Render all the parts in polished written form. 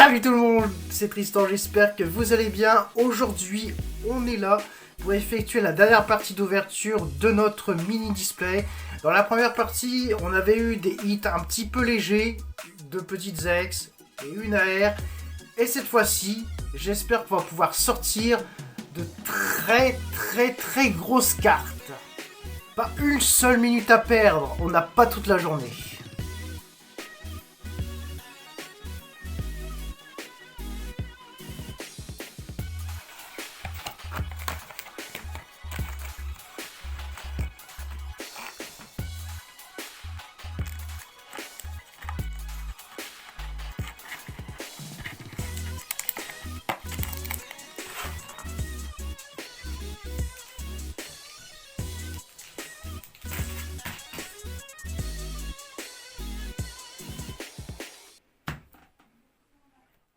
Salut tout le monde, c'est Tristan, j'espère que vous allez bien. Aujourd'hui, on est là pour effectuer la dernière partie d'ouverture de notre mini display. Dans la première partie, on avait eu des hits un petit peu légers, deux petites ex et une AR. Et cette fois-ci, j'espère qu'on va pouvoir sortir de très grosses cartes. Pas une seule minute à perdre, on n'a pas toute la journée.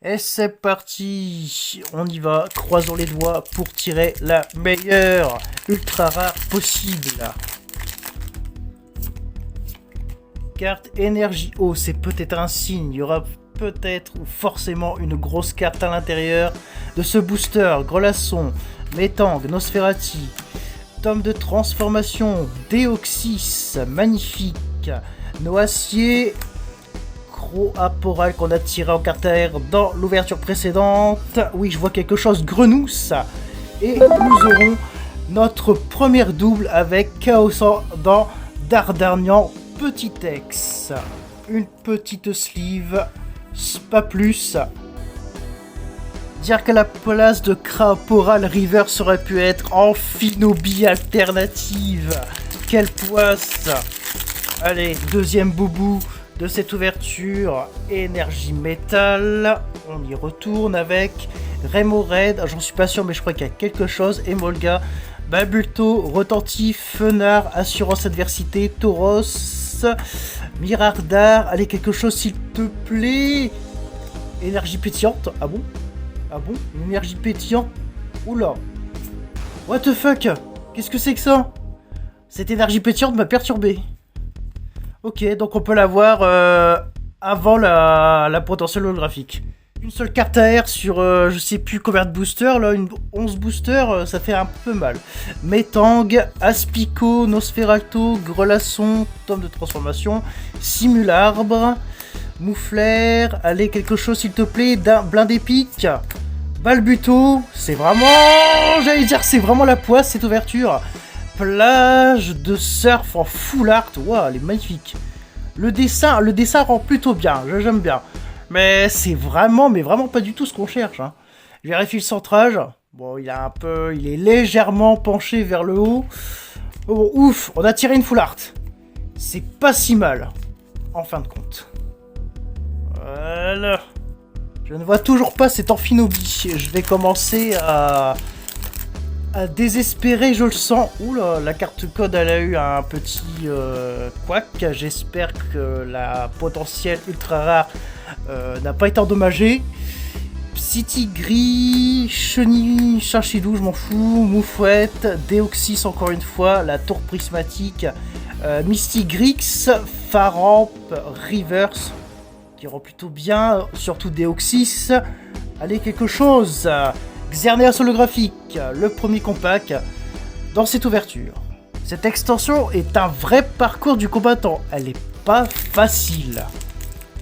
Et c'est parti, on y va, croisons les doigts pour tirer la meilleure ultra rare possible. Carte énergie eau, c'est peut-être un signe, il y aura peut-être ou forcément une grosse carte à l'intérieur de ce booster. Grelasson, Metang, Nosferati, tome de transformation, Deoxys, magnifique, Noacier, Aporal qu'on a tiré en carte AR dans l'ouverture précédente. Oui, je vois quelque chose, Grenousse. Et nous aurons notre première double avec Chaos dans Dardarnian, petit ex. Une petite sleeve, pas plus. Dire qu'à la place de Craporal, River aurait pu être Amphinobi alternative. Quelle poisse. Allez, deuxième boubou de cette ouverture, énergie métal. On y retourne avec Remoraid, j'en suis pas sûr mais je crois qu'il y a quelque chose. Emolga, Babulto, Retentif, Fenard, Assurance Adversité, Tauros, Mirardar. Allez, quelque chose s'il te plaît. Énergie pétillante, ah bon? Ah bon? Une énergie pétillante? Oula. What the fuck? Qu'est-ce que c'est que ça? Cette énergie pétillante m'a perturbé. Ok, donc on peut l'avoir avant la potentielle holographique. Une seule carte AR sur je sais plus combien de boosters, là, 11 boosters, ça fait un peu mal. Metang, Aspico, Nosferatu, Grelasson, tome de transformation, Simularbre, Mouflair, allez, quelque chose s'il te plaît, d'un blindé pique, Balbuto, c'est vraiment, j'allais dire, c'est vraiment la poisse cette ouverture. Plage de surf en full art, waouh, elle est magnifique. Le dessin rend plutôt bien, j'aime bien. Mais c'est vraiment, mais vraiment pas du tout ce qu'on cherche. Hein. Je vérifie le centrage. Bon, il est légèrement penché vers le haut. Oh, bon, ouf, on a tiré une full art. C'est pas si mal, en fin de compte. Voilà. Je ne vois toujours pas cet Amphinobi. Je vais commencer à désespérer, je le sens. Oula, la carte code, elle a eu un petit couac. J'espère que la potentielle ultra rare n'a pas été endommagée. Psytigris, Chenille, Chinchidou, je m'en fous. Moufouette, Deoxys encore une fois, la tour prismatique, Mystigrix, Faramp, Reverse, qui rend plutôt bien, surtout Deoxys. Allez, quelque chose. Xerneas holographique, le premier compact dans cette ouverture. Cette extension est un vrai parcours du combattant. Elle n'est pas facile.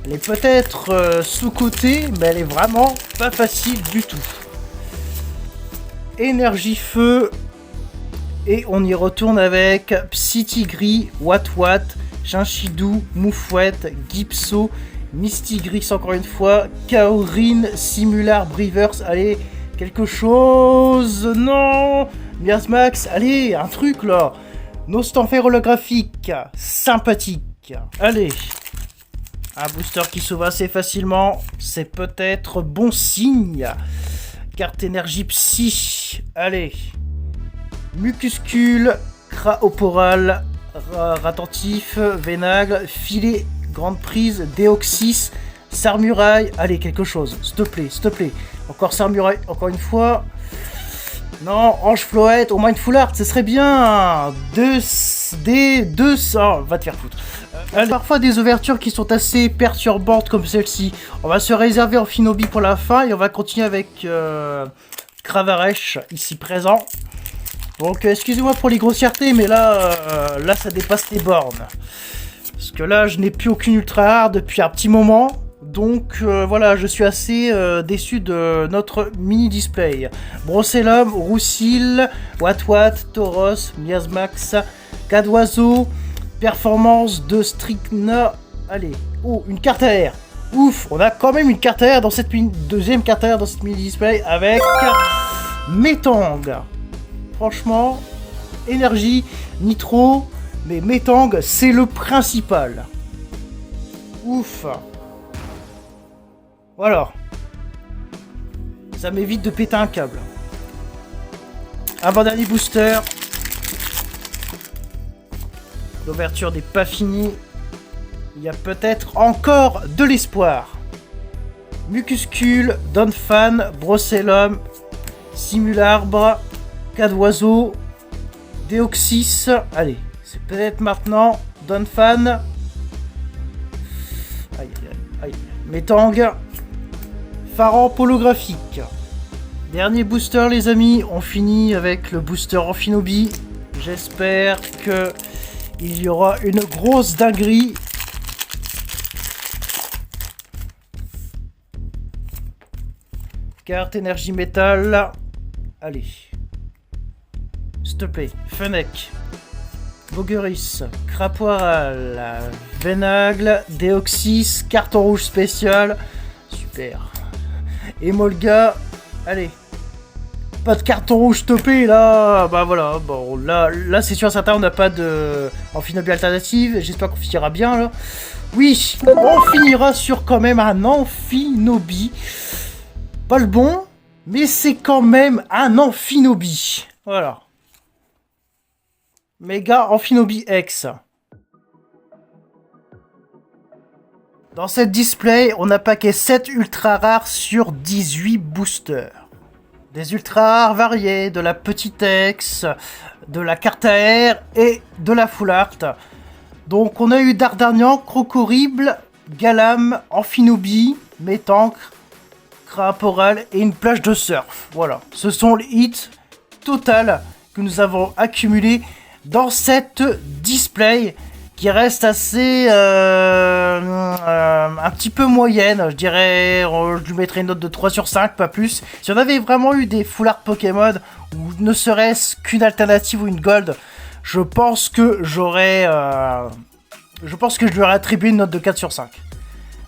Elle est peut-être sous-cotée, mais elle est vraiment pas facile du tout. Énergie feu. Et on y retourne avec Psytigris, Watwat, Chinchidou, Moufouette, Gipso, Mystigrix encore une fois, Kaorin, Simular, Brivers. Allez, quelque chose. Non, Miasmax, allez, un truc là. Nostanfer holographique, sympathique. Allez, un booster qui s'ouvre assez facilement, c'est peut-être bon signe. Carte énergie psy, allez. Mucuscule, Craoporal, Ratentif, Vénagle, Filet, Grande Prise, Deoxys, Sarmuraille. Allez, quelque chose, s'il te plaît, s'il te plaît. Encore Sarmuraille, encore une fois. Non, Ange Floette au Mindful Art, ce serait bien. Va te faire foutre. Parfois des ouvertures qui sont assez perturbantes comme celle-ci. On va se réserver Amphinobi pour la fin et on va continuer avec Cravaresh, ici présent. Donc excusez-moi pour les grossièretés, mais là ça dépasse les bornes. Parce que là, je n'ai plus aucune ultra rare depuis un petit moment. Donc voilà, je suis assez déçu de notre mini display. Brossellum, Roussil, Watwat, Tauros, Miasmax, Cadoiseau, performance de Stricna. Allez, oh, une carte AR. Ouf, on a quand même une carte AR dans cette deuxième carte AR dans cette mini display avec Metang. Franchement, énergie, nitro, mais Metang, c'est le principal. Ouf. Voilà. Ça m'évite de péter un câble. Avant-dernier booster. L'ouverture n'est pas finie. Il y a peut-être encore de l'espoir. Mucuscule, Donphan, Brossellum, Simularbre, Cadoiseau, Deoxys. Allez, c'est peut-être maintenant. Donphan. Aïe, aïe, aïe. Metang. Phare holographique. Dernier booster les amis, on finit avec le booster Amphinobi. J'espère que il y aura une grosse dinguerie. Carte énergie métal. Allez. S'il te plaît. Fennec. Bogueris. Crapoiral. Venagle. Deoxys. Carton rouge spécial. Super. Emolga, allez. Pas de carton rouge topé là. Bah voilà, bon là c'est sûr certain on n'a pas de Amphinobi alternative. J'espère qu'on finira bien là. Oui, on finira sur quand même un Amphinobi. Pas le bon, mais c'est quand même un Amphinobi. Voilà. Méga Amphinobi X. Dans cette display, on a paqué 7 ultra rares sur 18 boosters. Des ultra rares variés, de la petite X, de la carte AR et de la full art. Donc on a eu Dardanian, Crocorible, Galam, Amphinobi, Metang, Craporal et une plage de surf. Voilà, ce sont les hits total que nous avons accumulés dans cette display qui reste assez un petit peu moyenne, je dirais, je lui mettrais une note de 3 sur 5, pas plus. Si on avait vraiment eu des full art Pokémon, ou ne serait-ce qu'une alternative ou une gold, je pense que je lui aurais attribué une note de 4 sur 5.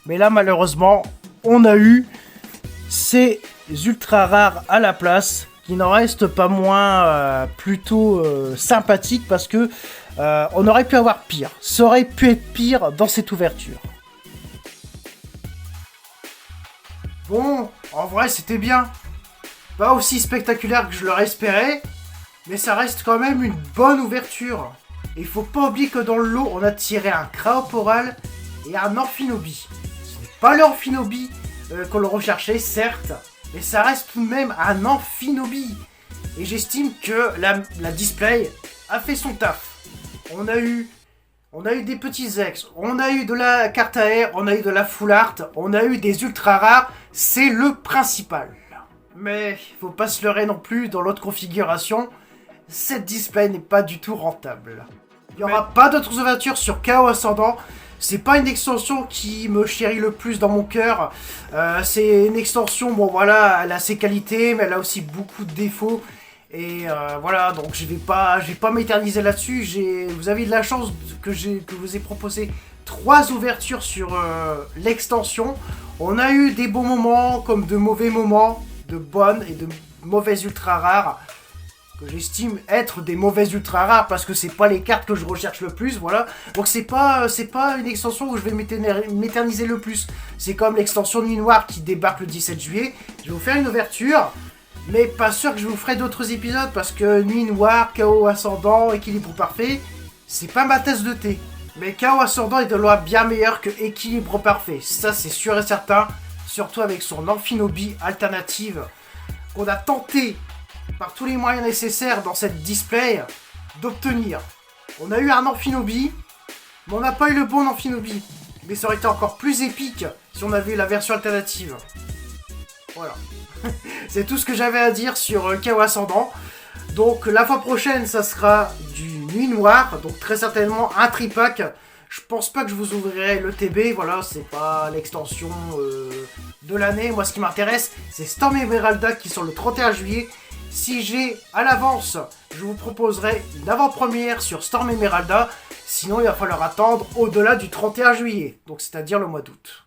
Mais là, malheureusement, on a eu ces ultra rares à la place, qui n'en restent pas moins plutôt sympathiques, parce que on aurait pu avoir pire. Ça aurait pu être pire dans cette ouverture. Bon, en vrai, c'était bien. Pas aussi spectaculaire que je l'aurais espéré, mais ça reste quand même une bonne ouverture. Et il faut pas oublier que dans le lot, on a tiré un Craporal et un Amphinobi. Ce n'est pas l'Amphinobi qu'on le recherchait, certes, mais ça reste tout de même un Amphinobi. Et j'estime que la display a fait son taf. On a eu des petits ex, on a eu de la carte AR, on a eu de la full art, on a eu des ultra rares, c'est le principal. Mais faut pas se leurrer non plus, dans l'autre configuration, cette display n'est pas du tout rentable. Il n'y aura pas d'autres ouvertures sur Chaos Ascendant, c'est pas une extension qui me chérit le plus dans mon cœur. C'est une extension, bon voilà, elle a ses qualités, mais elle a aussi beaucoup de défauts. Et voilà, donc je vais pas m'éterniser là-dessus. Vous avez de la chance que je vous ai proposé 3 ouvertures sur l'extension. On a eu des bons moments comme de mauvais moments, de bonnes et de mauvaises ultra rares, que j'estime être des mauvaises ultra rares parce que c'est pas les cartes que je recherche le plus, voilà. Donc c'est pas une extension où je vais m'éterniser le plus. C'est comme l'extension Nuit Noire qui débarque le 17 juillet. Je vais vous faire une ouverture. Mais pas sûr que je vous ferai d'autres épisodes parce que Nuit Noire, Chaos Ascendant, Équilibre Parfait, c'est pas ma tasse de thé. Mais Chaos Ascendant est de loin bien meilleur que Équilibre Parfait. Ça c'est sûr et certain. Surtout avec son Amphinobi alternative qu'on a tenté par tous les moyens nécessaires dans cette display, d'obtenir. On a eu un Amphinobi, mais on n'a pas eu le bon Amphinobi. Mais ça aurait été encore plus épique si on avait eu la version alternative. Voilà. C'est tout ce que j'avais à dire sur Chaos Ascendant. Donc la fois prochaine, ça sera du Nuit Noire, donc très certainement un tripack. Je pense pas que je vous ouvrirai le TB, voilà, c'est pas l'extension de l'année. Moi, ce qui m'intéresse, c'est Storm Emeralda qui sort le 31 juillet. Si j'ai à l'avance, je vous proposerai une avant-première sur Storm Emeralda. Sinon, il va falloir attendre au-delà du 31 juillet, donc c'est-à-dire le mois d'août.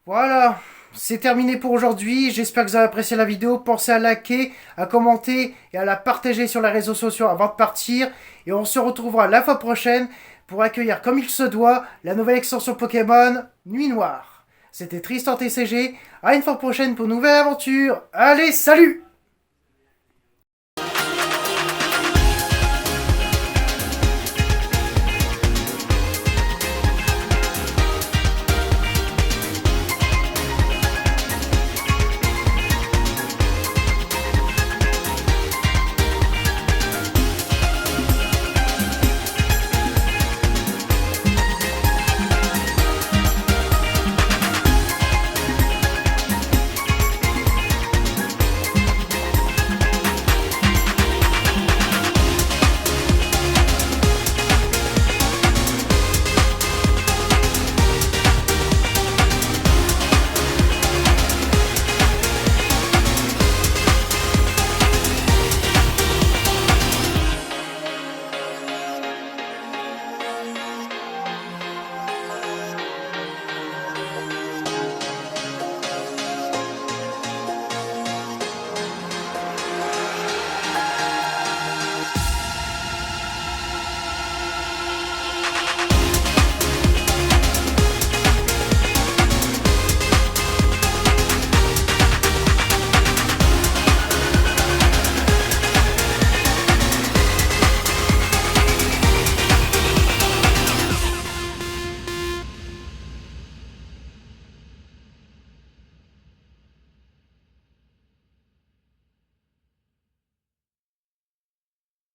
Voilà, c'est terminé pour aujourd'hui. J'espère que vous avez apprécié la vidéo. Pensez à liker, à commenter et à la partager sur les réseaux sociaux avant de partir. Et on se retrouvera la fois prochaine pour accueillir comme il se doit la nouvelle extension Pokémon Nuit Noire. C'était Tristan TCG. À une fois prochaine pour une nouvelle aventure. Allez, salut!